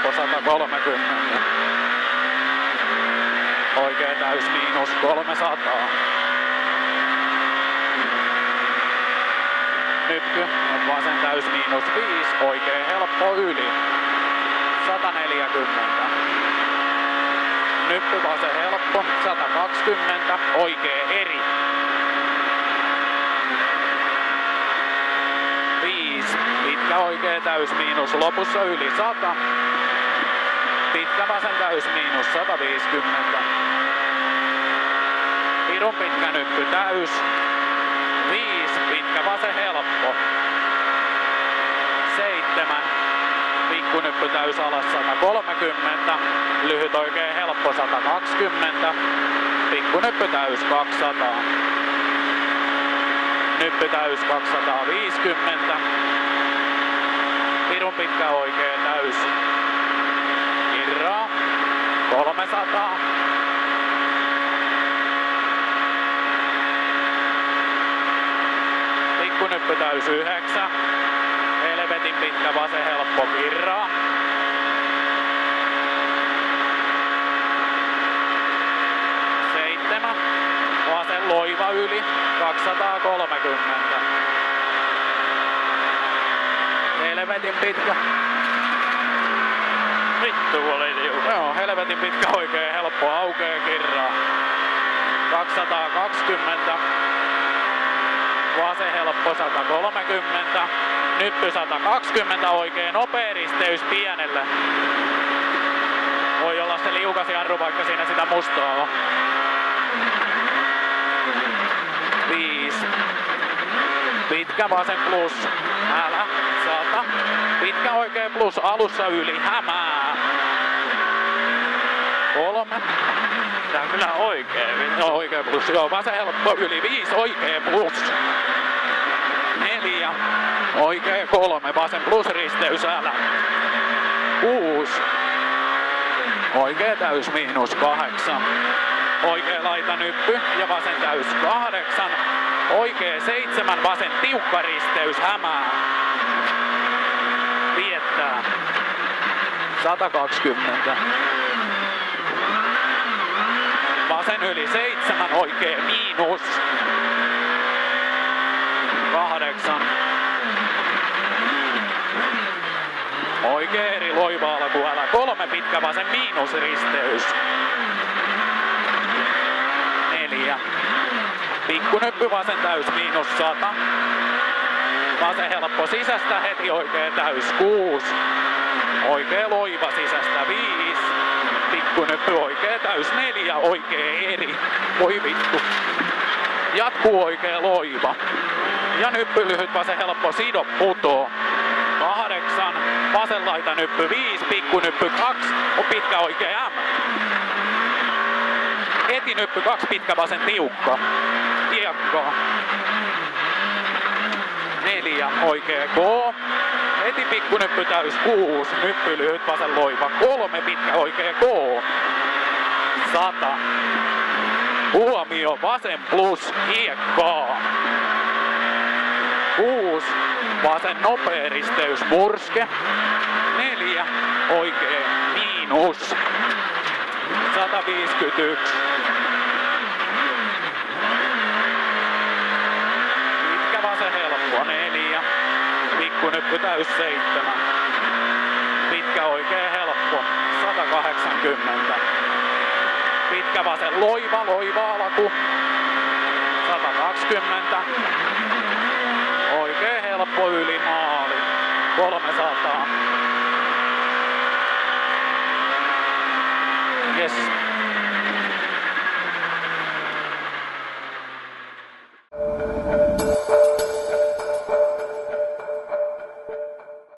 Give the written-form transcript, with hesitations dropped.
helppo 130. Oikea täys miinus 300. Nyppy, vasen täys miinus 5, oikea helppo yli 140. Nyppy vasen helppo 120, oikea eri 5, pitkä oikea täys miinus lopussa yli 100. Pitkä vasen täys miinus 150. Pirun pitkä nyppy täys 5, pitkä vasen helppo 7, pikkunyppy täys alas 130, lyhyt oikein helppo 120, pikkunyppy täys 200, nyppy täys 250, pirun pitkä oikein täys irraa 300, pikkunyppy täys 9, helvetin pitkä vasen helppo kirraa. 7, vasen loiva yli 230. Helvetin pitkä. Vittu oli tiukka. Joo, helvetin pitkä oikein helppo aukee kirraa. 220. Vasen helppo 130. Nyppy 120, oikein nopea risteys pienelle. Voi olla se liukas jarru, vaikka siinä sitä mustaa on. 5. Pitkä vasen plus. Älä. 100. Pitkä oikein plus alussa yli. Hämää. 3. Tää on kyllä oikee. Joo, oikee plus. Joo, vasen helppo yli 5. Oikee plus. 4. Oikee 3. Vasen plus risteys. Älä. 6. Oikee täys miinus 8. Oikee laita nyppy ja vasen täys 8. Oikee 7, vasen tiukka risteys, hämää. Viettää. 120. Vasen yli 7, oikee miinus 8. Oikee eri loiva alku, älä 3, pitkä vasen miinus risteys. 4. Pikkunyppy vasen täys miinus 100. Vasen helppo sisästä heti oikee täys 6. Oikee loiva sisästä 5. Pikkunyppy oikee täys 4. Oikee eri. Voi vittu. Jatkuu oikee loiva. Ja nyppy lyhyt vasen helppo sido putoo. 8. Vasen laita nyppy 5. Pikkunyppy 2. On pitkä oikee M. Heti nyppy 2, pitkä vasen tiukka. Kiekko. 4, oikee K. Heti pikkunyppy täys 6, nyppy lyhyt vasen loiva 3, pitkä oikee K. 100. Huomio, vasen plus, kiekko. 6, vasen nopea risteys murske. 4, oikee miinus. 151. Pitkä vasen helppo 4. Pikkunyppy täys 7. Pitkä oikee helppo 180. Pitkä vasen loiva alku 120. Oikee helppo yli maali 300. Yes.